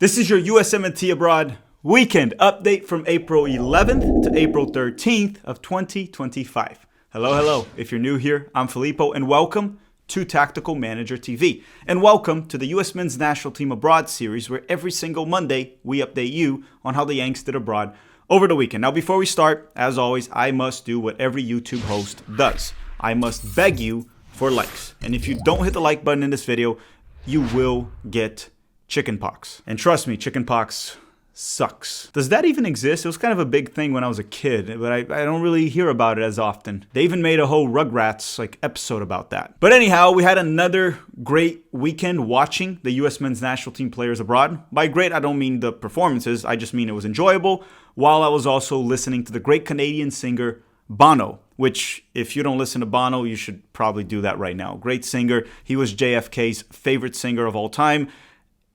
This is your USMNT Abroad weekend update from April 11th to April 13th of 2025. Hello. If you're new here, I'm Filippo and welcome to Tactical Manager TV. And welcome to the US Men's National Team Abroad series where every single Monday we update you on how the Yanks did abroad over the weekend. Now before we start, as always, I must do what every YouTube host does. I must beg you for likes. And if you don't hit the like button in this video, you will get chickenpox. And trust me, chickenpox sucks. Does that even exist? It was kind of a big thing when I was a kid, but I don't really hear about it as often. They even made a whole Rugrats episode about that. But anyhow, we had another great weekend watching the US Men's National Team players abroad. By great, I don't mean the performances. I just mean it was enjoyable, while I was also listening to the great Canadian singer Bono, which if you don't listen to Bono, you should probably do that right now. Great singer. He was JFK's favorite singer of all time.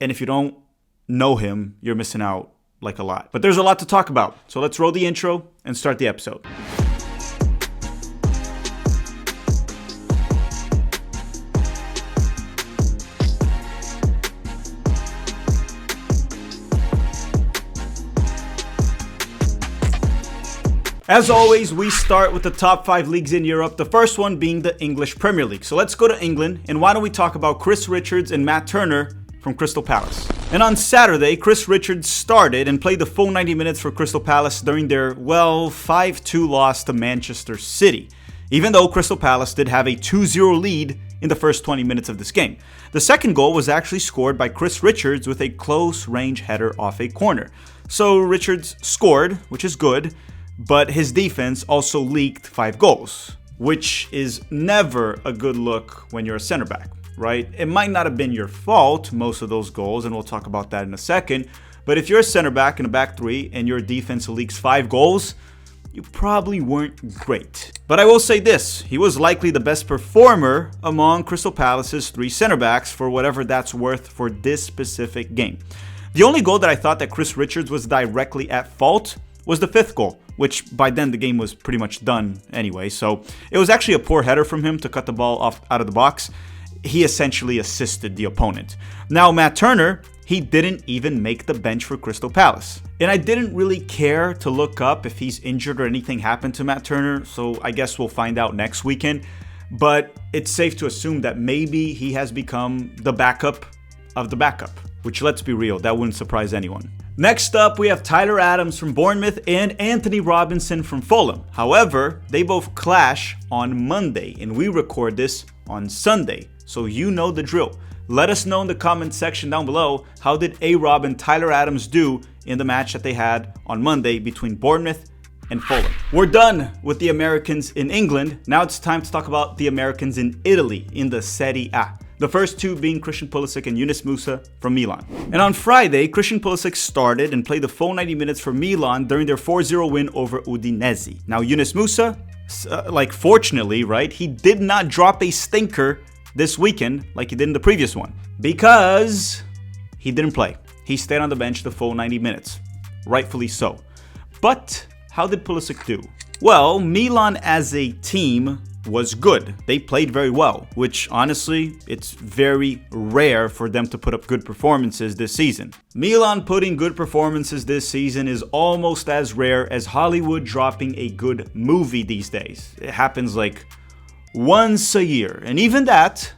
And if you don't know him, you're missing out a lot. But there's a lot to talk about. So let's roll the intro and start the episode. As always, we start with the top 5 leagues in Europe, the first one being the English Premier League. So let's go to England, and why don't we talk about Chris Richards and Matt Turner from Crystal Palace. And on Saturday, Chris Richards started and played the full 90 minutes for Crystal Palace during their, 5-2 loss to Manchester City, even though Crystal Palace did have a 2-0 lead in the first 20 minutes of this game. The second goal was actually scored by Chris Richards with a close-range header off a corner. So Richards scored, which is good, but his defense also leaked 5 goals, which is never a good look when you're a center back. Right? It might not have been your fault, most of those goals, and we'll talk about that in a second. But if you're a center back in a back three and your defense leaks 5 goals, you probably weren't great. But I will say this, he was likely the best performer among Crystal Palace's 3 center backs for whatever that's worth for this specific game. The only goal that I thought that Chris Richards was directly at fault was the 5th goal, which by then the game was pretty much done anyway. So it was actually a poor header from him to cut the ball off out of the box. He essentially assisted the opponent. Now, Matt Turner, he didn't even make the bench for Crystal Palace. And I didn't really care to look up if he's injured or anything happened to Matt Turner, so I guess we'll find out next weekend. But it's safe to assume that maybe he has become the backup of the backup, which, let's be real, that wouldn't surprise anyone. Next up, we have Tyler Adams from Bournemouth and Anthony Robinson from Fulham. However, they both clash on Monday, and we record this on Sunday. So you know the drill. Let us know in the comment section down below, how did A-Rob and Tyler Adams do in the match that they had on Monday between Bournemouth and Fulham. We're done with the Americans in England. Now it's time to talk about the Americans in Italy in the Serie A. The first 2 being Christian Pulisic and Yunus Musa from Milan. And on Friday, Christian Pulisic started and played the full 90 minutes for Milan during their 4-0 win over Udinese. Now Yunus Musa, fortunately, right, he did not drop a stinker this weekend like he did in the previous one, because he didn't play. He stayed on the bench the full 90 minutes, rightfully so. But how did Pulisic do? Well, Milan as a team was good. They played very well, which honestly, it's very rare for them to put up good performances this season. Milan putting good performances this season is almost as rare as Hollywood dropping a good movie these days. It happens once a year, and even that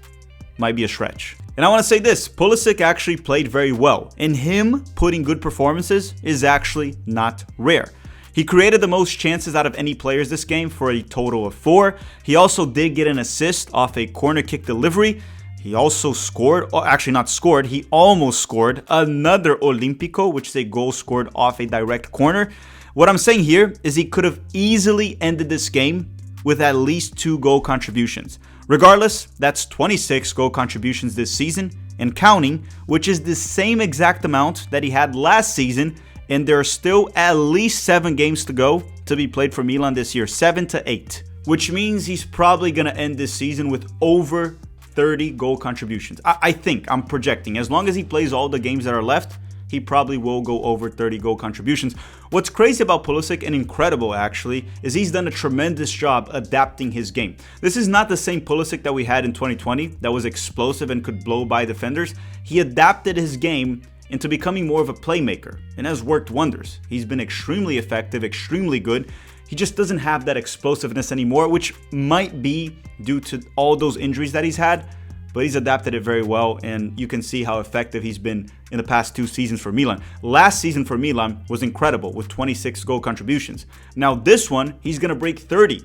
might be a stretch. And I want to say this, Pulisic actually played very well, and him putting good performances is actually not rare. He created the most chances out of any players this game for a total of 4. He also did get an assist off a corner kick delivery. He also scored, or actually not scored, he almost scored another Olimpico, which is a goal scored off a direct corner. What I'm saying here is he could have easily ended this game with at least 2 goal contributions. Regardless, that's 26 goal contributions this season and counting, which is the same exact amount that he had last season, and there are still at least 7 games to go to be played for Milan this year, 7 to 8, which means he's probably going to end this season with over 30 goal contributions. I'm projecting, as long as he plays all the games that are left, he probably will go over 30 goal contributions. What's crazy about Pulisic, and incredible actually, is he's done a tremendous job adapting his game. This is not the same Pulisic that we had in 2020 that was explosive and could blow by defenders. He adapted his game into becoming more of a playmaker, and has worked wonders. He's been extremely effective, extremely good. He just doesn't have that explosiveness anymore, which might be due to all those injuries that he's had, but he's adapted it very well, and you can see how effective he's been in the past 2 seasons for Milan. Last season for Milan was incredible with 26 goal contributions. Now this one, he's going to break 30,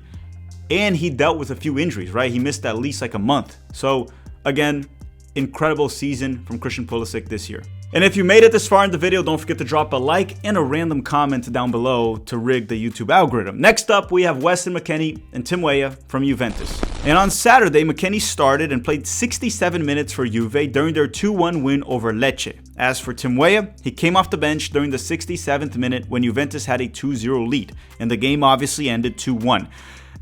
and he dealt with a few injuries, right? He missed at least like a month. So again, incredible season from Christian Pulisic this year. And if you made it this far in the video, don't forget to drop a like and a random comment down below to rig the YouTube algorithm. Next up, we have Weston McKennie and Tim Weah from Juventus. And on Saturday, McKennie started and played 67 minutes for Juve during their 2-1 win over Lecce. As for Tim Weah, he came off the bench during the 67th minute when Juventus had a 2-0 lead, and the game obviously ended 2-1.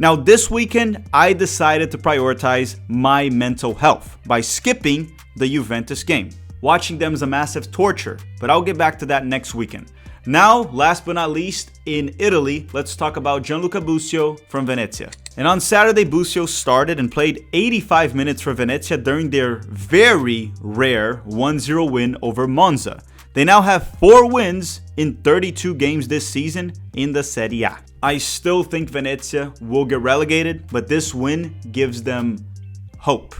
Now this weekend, I decided to prioritize my mental health by skipping the Juventus game. Watching them is a massive torture, but I'll get back to that next weekend. Now, last but not least, in Italy, let's talk about Gianluca Busio from Venezia. And on Saturday, Busio started and played 85 minutes for Venezia during their very rare 1-0 win over Monza. They now have 4 wins in 32 games this season in the Serie A. I still think Venezia will get relegated, but this win gives them hope.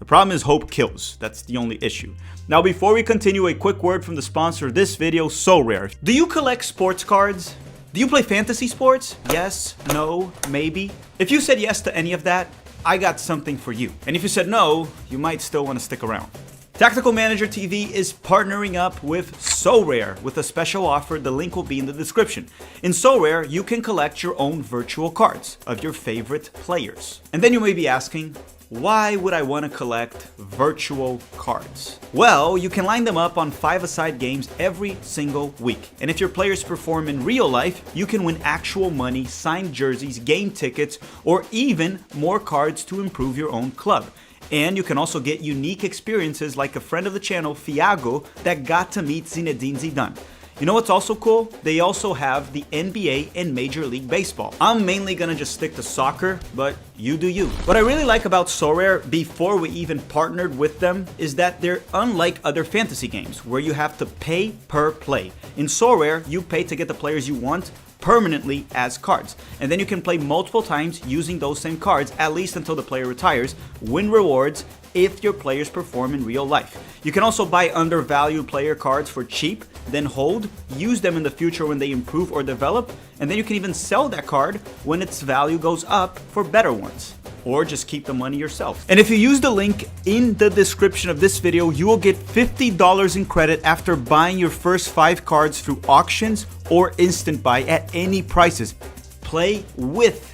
The problem is hope kills. That's the only issue. Now, before we continue, a quick word from the sponsor of this video, SoRare. Do you collect sports cards? Do you play fantasy sports? Yes, no, maybe? If you said yes to any of that, I got something for you. And if you said no, you might still want to stick around. Tactical Manager TV is partnering up with SoRare with a special offer. The link will be in the description. In SoRare, you can collect your own virtual cards of your favorite players. And then you may be asking, why would I want to collect virtual cards? Well, you can line them up on 5-a-side games every single week. And if your players perform in real life, you can win actual money, signed jerseys, game tickets, or even more cards to improve your own club. And you can also get unique experiences like a friend of the channel, Fiago, that got to meet Zinedine Zidane. You know what's also cool? They also have the NBA and Major League Baseball. I'm mainly gonna just stick to soccer, but you do you. What I really like about SoRare before we even partnered with them is that they're unlike other fantasy games where you have to pay per play. In SoRare, you pay to get the players you want permanently as cards, and then you can play multiple times using those same cards, at least until the player retires, win rewards if your players perform in real life. You can also buy undervalued player cards for cheap, then hold, use them in the future when they improve or develop, and then you can even sell that card when its value goes up for better ones. Or just keep the money yourself. And if you use the link in the description of this video, you will get $50 in credit after buying your first 5 cards through auctions or instant buy at any prices. Play with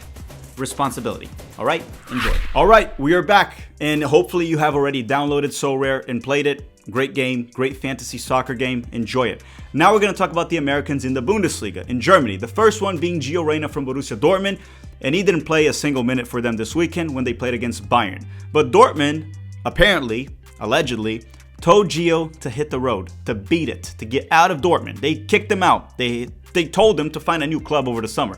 responsibility. All right, enjoy. All right, we are back, and hopefully you have already downloaded SoRare and played it. Great game, great fantasy soccer game. Enjoy it. Now we're going to talk about the Americans in the Bundesliga in Germany. The first one being Gio Reyna from Borussia Dortmund, and he didn't play a single minute for them this weekend when they played against Bayern. But Dortmund, apparently, allegedly, told Gio to hit the road, to beat it, to get out of Dortmund. They kicked him out. They told him to find a new club over the summer,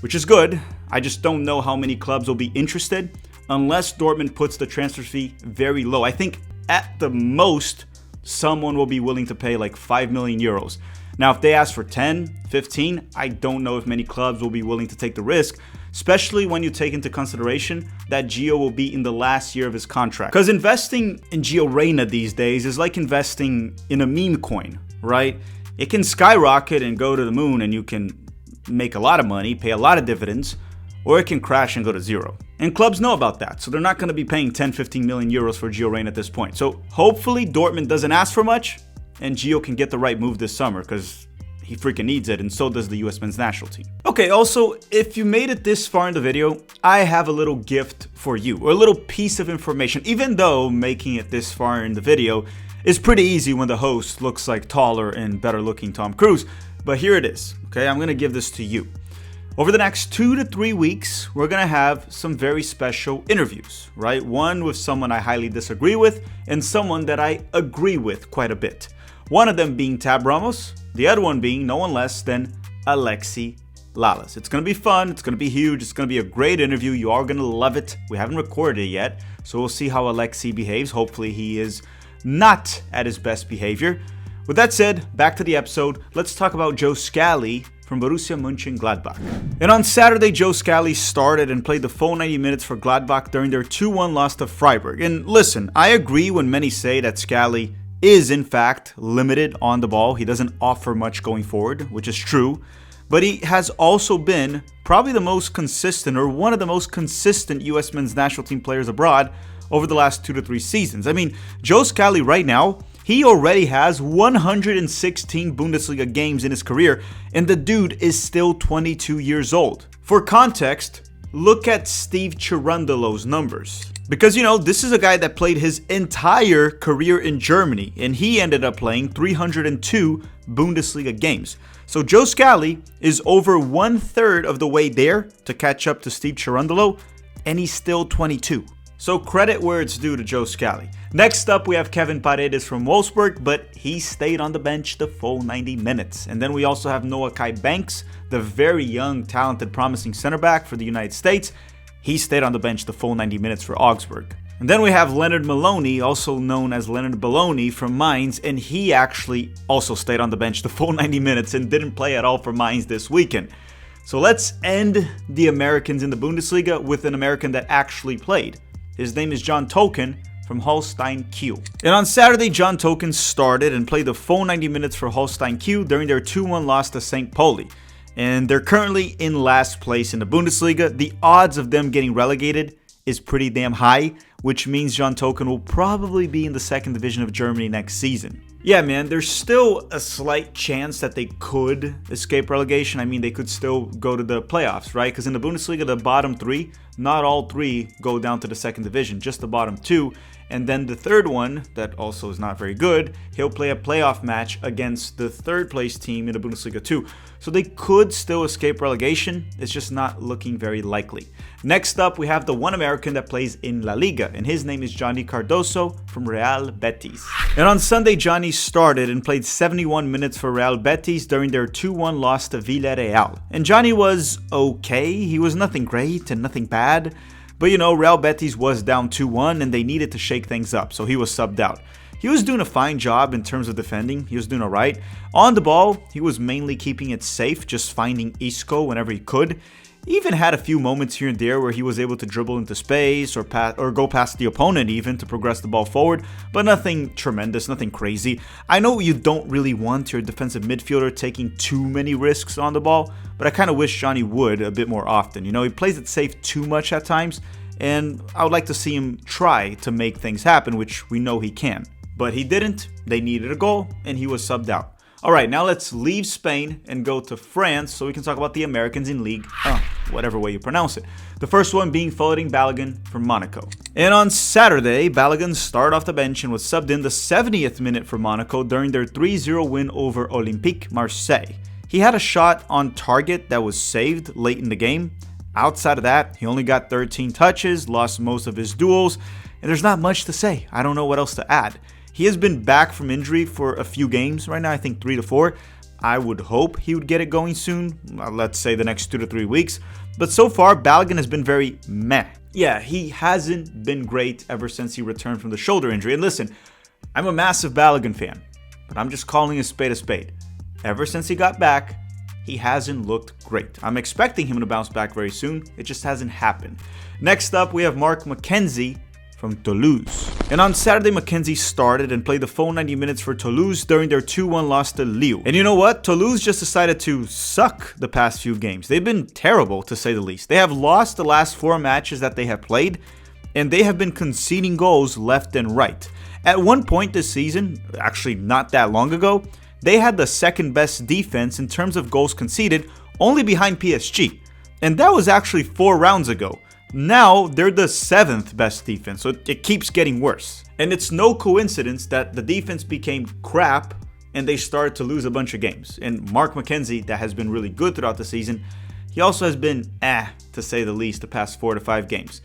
which is good. I just don't know how many clubs will be interested unless Dortmund puts the transfer fee very low. I think at the most, someone will be willing to pay like 5 million euros. Now, if they ask for 10, 15, I don't know if many clubs will be willing to take the risk, especially when you take into consideration that Gio will be in the last year of his contract. Because investing in Gio Reyna these days is like investing in a meme coin, right? It can skyrocket and go to the moon and you can make a lot of money, pay a lot of dividends, or it can crash and go to zero. And clubs know about that, so they're not going to be paying 10, 15 million euros for Gio Reyna at this point. So hopefully Dortmund doesn't ask for much, and Gio can get the right move this summer, because he freaking needs it, and so does the US men's national team. Okay, also, if you made it this far in the video, I have a little gift for you, or a little piece of information, even though making it this far in the video is pretty easy when the host looks like taller and better looking Tom Cruise. But here it is, okay? I'm gonna give this to you. Over the next 2 to 3 weeks, we're gonna have some very special interviews, right? One with someone I highly disagree with, and someone that I agree with quite a bit. One of them being Tab Ramos, the other one being no one less than Alexi Lalas. It's gonna be fun, it's gonna be huge, it's gonna be a great interview, you are gonna love it. We haven't recorded it yet, so we'll see how Alexi behaves. Hopefully he is not at his best behavior. With that said, back to the episode, let's talk about Joe Scally from Borussia Mönchengladbach. And on Saturday, Joe Scally started and played the full 90 minutes for Gladbach during their 2-1 loss to Freiburg. And listen, I agree when many say that Scally is in fact limited on the ball. He doesn't offer much going forward, which is true. But he has also been probably the most consistent, or one of the most consistent US men's national team players abroad over the last 2 to 3 seasons. I mean, Joe Scally right now, he already has 116 Bundesliga games in his career, and the dude is still 22 years old. For context, look at Steve Cherundolo's numbers. Because, this is a guy that played his entire career in Germany, and he ended up playing 302 Bundesliga games. So Joe Scally is over 1/3 of the way there to catch up to Steve Cherundolo, and he's still 22. So credit where it's due to Joe Scally. Next up, we have Kevin Paredes from Wolfsburg, but he stayed on the bench the full 90 minutes. And then we also have Noah Kai Banks, the very young, talented, promising center back for the United States. He stayed on the bench the full 90 minutes for Augsburg. And then we have Leonard Maloney, also known as Leonard Baloney from Mainz, and he actually also stayed on the bench the full 90 minutes and didn't play at all for Mainz this weekend. So let's end the Americans in the Bundesliga with an American that actually played. His name is John Token from Holstein Kiel. And on Saturday, John Token started and played the full 90 minutes for Holstein Kiel during their 2-1 loss to St. Pauli. And they're currently in last place in the Bundesliga. The odds of them getting relegated is pretty damn high, which means John Token will probably be in the second division of Germany next season. Yeah, man, there's still a slight chance that they could escape relegation. I mean, they could still go to the playoffs, right? Because in the Bundesliga, the bottom 3, not all 3 go down to the second division, just the bottom 2. And then the third one, that also is not very good, he'll play a playoff match against the third place team in the Bundesliga 2. So they could still escape relegation. It's just not looking very likely. Next up, we have the one American that plays in La Liga, and his name is Johnny Cardoso from Real Betis. And on Sunday, Johnny started and played 71 minutes for Real Betis during their 2-1 loss to Villarreal. And Johnny was okay. He was nothing great and nothing bad. But Real Betis was down 2-1 and they needed to shake things up, so he was subbed out. He was doing a fine job in terms of defending. He was doing all right. On the ball, he was mainly keeping it safe, just finding Isco whenever he could. He even had a few moments here and there where he was able to dribble into space or go past the opponent even to progress the ball forward, but nothing tremendous, nothing crazy. I know you don't really want your defensive midfielder taking too many risks on the ball, but I kind of wish Johnny would a bit more often. He plays it safe too much at times, and I would like to see him try to make things happen, which we know he can. But he didn't. They needed a goal, and he was subbed out. All right, now let's leave Spain and go to France so we can talk about the Americans in League, whatever way you pronounce it. The first one being Floating Balogun from Monaco. And on Saturday, Balogun started off the bench and was subbed in the 70th minute for Monaco during their 3-0 win over Olympique Marseille. He had a shot on target that was saved late in the game. Outside of that, he only got 13 touches, lost most of his duels, and there's not much to say. I don't know what else to add. He has been back from injury for a few games right now, I think 3 to 4. I would hope he would get it going soon, let's say the next 2 to 3 weeks. But so far, Balogun has been very meh. Yeah, he hasn't been great ever since he returned from the shoulder injury. And listen, I'm a massive Balogun fan, but I'm just calling a spade a spade. Ever since he got back, he hasn't looked great. I'm expecting him to bounce back very soon. It just hasn't happened. Next up, we have Mark McKenzie from Toulouse. And on Saturday, McKenzie started and played the full 90 minutes for Toulouse during their 2-1 loss to Lille. And you know what? Toulouse just decided to suck the past few games. They've been terrible, to say the least. They have lost the last 4 matches that they have played, and they have been conceding goals left and right. At one point this season, actually not that long ago, they had the second best defense in terms of goals conceded, only behind PSG. And that was actually 4 rounds ago. Now, they're the 7th best defense, so it keeps getting worse. And it's no coincidence that the defense became crap and they started to lose a bunch of games. And Mark McKenzie, that has been really good throughout the season, he also has been to say the least, the past 4 to 5 games.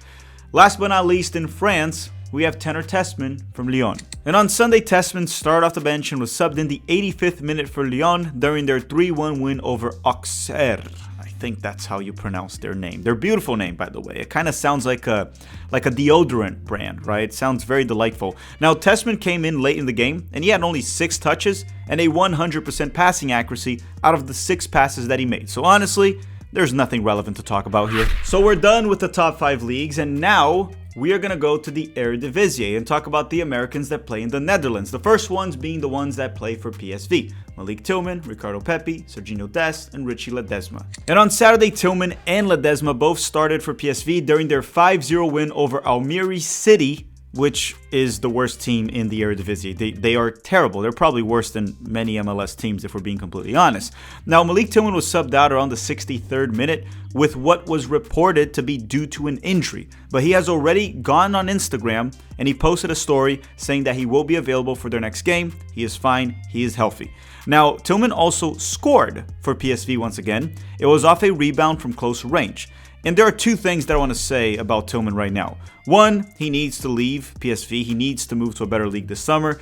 Last but not least, in France, we have Tenor Tessman from Lyon. And on Sunday, Tessman started off the bench and was subbed in the 85th minute for Lyon during their 3-1 win over Auxerre. I think that's how you pronounce their name. Their beautiful name, by the way. It kind of sounds like a deodorant brand, right? It sounds very delightful. Now, Tessmann came in late in the game, and he had only 6 touches and a 100% passing accuracy out of the 6 passes that he made. So honestly, there's nothing relevant to talk about here. So we're done with the top 5 leagues, and now we are going to go to the Eredivisie and talk about the Americans that play in the Netherlands. The first ones being the ones that play for PSV. Malik Tillman, Ricardo Pepi, Serginho Dest, and Richie Ledesma. And on Saturday, Tillman and Ledesma both started for PSV during their 5-0 win over Almere City, which is the worst team in the Eredivisie. They are terrible. They're probably worse than many MLS teams, if we're being completely honest. Now, Malik Tillman was subbed out around the 63rd minute with what was reported to be due to an injury. But he has already gone on Instagram and he posted a story saying that he will be available for their next game. He is fine. He is healthy. Now, Tillman also scored for PSV once again. It was off a rebound from close range. And there are 2 things that I want to say about Tillman right now. 1, he needs to leave PSV. He needs to move to a better league this summer.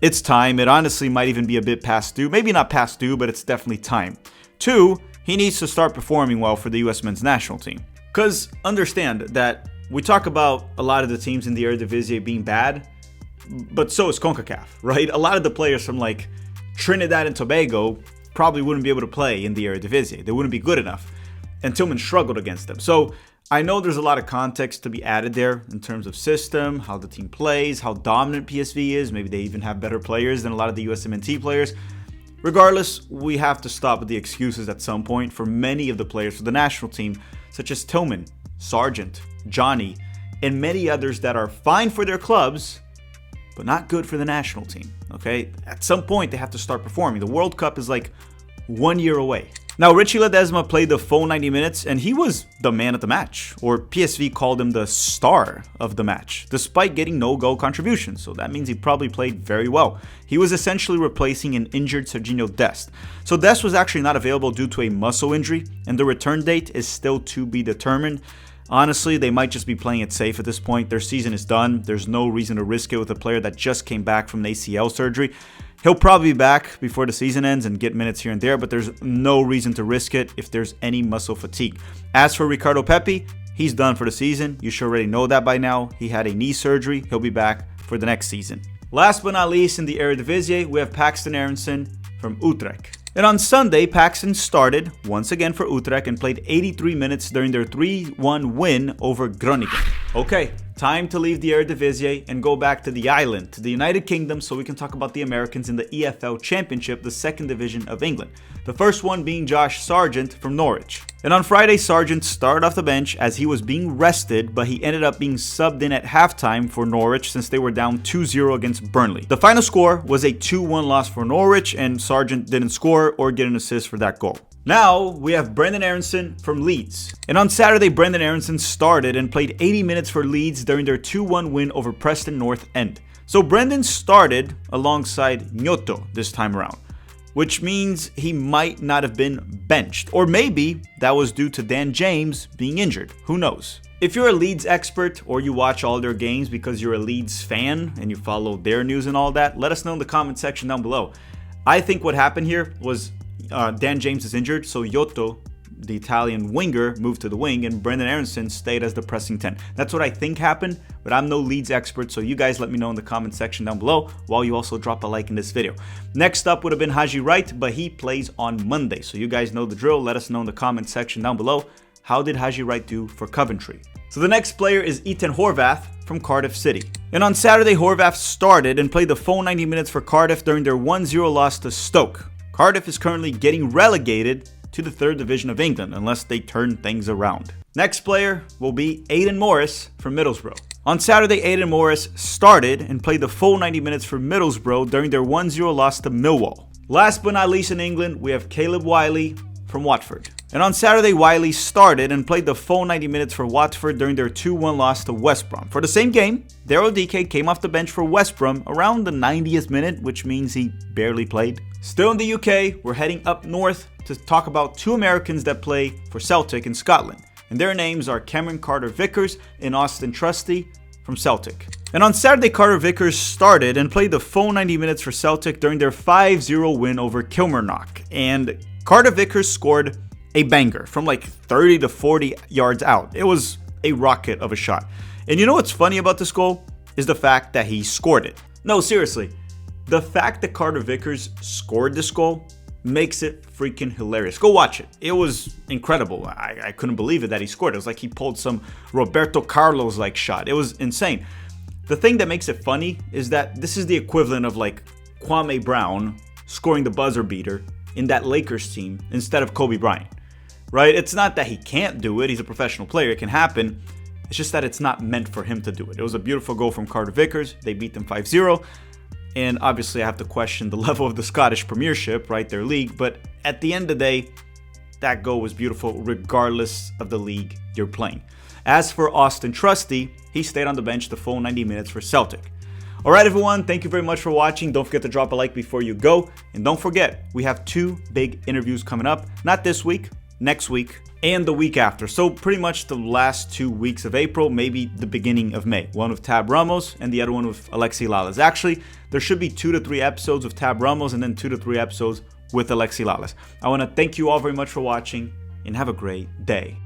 It's time. It honestly might even be a bit past due. Maybe not past due, but it's definitely time. 2, he needs to start performing well for the US men's national team. Because understand that we talk about a lot of the teams in the Eredivisie being bad, but so is CONCACAF, right? A lot of the players from like Trinidad and Tobago probably wouldn't be able to play in the Eredivisie. They wouldn't be good enough. And Tillman struggled against them. So I know there's a lot of context to be added there in terms of system, how the team plays, how dominant PSV is. Maybe they even have better players than a lot of the USMNT players. Regardless, we have to stop with the excuses at some point for many of the players for the national team, such as Tillman, Sargent, Johnny, and many others that are fine for their clubs, but not good for the national team, okay? At some point, they have to start performing. The World Cup is like 1 year away. Now, Richie Ledesma played the full 90 minutes, and he was the man of the match, or PSV called him the star of the match, despite getting no goal contribution, so that means he probably played very well. He was essentially replacing an injured Serginho Dest. So Dest was actually not available due to a muscle injury, and the return date is still to be determined. Honestly, they might just be playing it safe at this point. Their season is done. There's no reason to risk it with a player that just came back from an ACL surgery. He'll probably be back before the season ends and get minutes here and there, but there's no reason to risk it if there's any muscle fatigue. As for Ricardo Pepi, he's done for the season. You should already know that by now. He had a knee surgery. He'll be back for the next season. Last but not least, in the Eredivisie, we have Paxton Aronson from Utrecht. And on Sunday, Paxton started once again for Utrecht and played 83 minutes during their 3-1 win over Groningen. Okay, time to leave the Eredivisie and go back to the island, to the United Kingdom, so we can talk about the Americans in the EFL Championship, the second division of England. The first one being Josh Sargent from Norwich. And on Friday, Sargent started off the bench as he was being rested, but he ended up being subbed in at halftime for Norwich since they were down 2-0 against Burnley. The final score was a 2-1 loss for Norwich, and Sargent didn't score or get an assist for that goal. Now, we have Brenden Aaronson from Leeds. And on Saturday, Brenden Aaronson started and played 80 minutes for Leeds during their 2-1 win over Preston North End. So Brenden started alongside Nyoto this time around, which means he might not have been benched. Or maybe that was due to Dan James being injured. Who knows? If you're a Leeds expert or you watch all their games because you're a Leeds fan and you follow their news and all that, let us know in the comment section down below. I think what happened here was Dan James is injured, so Nyoto, the Italian winger, moved to the wing, and Brenden Aaronson stayed as the pressing 10. That's what I think happened, but I'm no Leeds expert, so you guys let me know in the comment section down below, while you also drop a like in this video. Next up would have been Haji Wright, but he plays on Monday, so you guys know the drill. Let us know in the comment section down below, how did Haji Wright do for Coventry? So the next player is Ethan Horvath from Cardiff City. And on Saturday, Horvath started and played the full 90 minutes for Cardiff during their 1-0 loss to Stoke. Cardiff is currently getting relegated to the 3rd division of England unless they turn things around. Next player will be Aidan Morris from Middlesbrough. On Saturday, Aidan Morris started and played the full 90 minutes for Middlesbrough during their 1-0 loss to Millwall. Last but not least in England, we have Caleb Wiley from Watford. And on Saturday, Wiley started and played the full 90 minutes for Watford during their 2-1 loss to West Brom. For the same game, Daryl Dike came off the bench for West Brom around the 90th minute, which means he barely played. Still in the UK, we're heading up north to talk about 2 Americans that play for Celtic in Scotland. And their names are Cameron Carter-Vickers and Austin Trusty from Celtic. And on Saturday, Carter-Vickers started and played the full 90 minutes for Celtic during their 5-0 win over Kilmarnock. And Carter-Vickers scored a banger from like 30 to 40 yards out. It was a rocket of a shot. And you know what's funny about this goal is the fact that he scored it. No, seriously, the fact that Carter Vickers scored this goal makes it freaking hilarious. Go watch it. It was incredible. I couldn't believe it that he scored. It was like he pulled some Roberto Carlos like shot. It was insane. The thing that makes it funny is that this is the equivalent of like Kwame Brown scoring the buzzer beater in that Lakers team instead of Kobe Bryant, right? It's not that he can't do it. He's a professional player. It can happen. It's just that it's not meant for him to do it. It was a beautiful goal from Carter Vickers. They beat them 5-0. And obviously I have to question the level of the Scottish Premiership, right, their league. But at the end of the day, that goal was beautiful regardless of the league you're playing. As for Austin Trusty, he stayed on the bench the full 90 minutes for Celtic. All right, everyone, thank you very much for watching. Don't forget to drop a like before you go. And don't forget, we have 2 big interviews coming up. Not this week, next week, and the week after. So pretty much the last 2 weeks of April, maybe the beginning of May. One with Tab Ramos and the other one with Alexi Lalas. Actually, there should be 2 to 3 episodes with Tab Ramos and then 2 to 3 episodes with Alexi Lalas. I want to thank you all very much for watching and have a great day.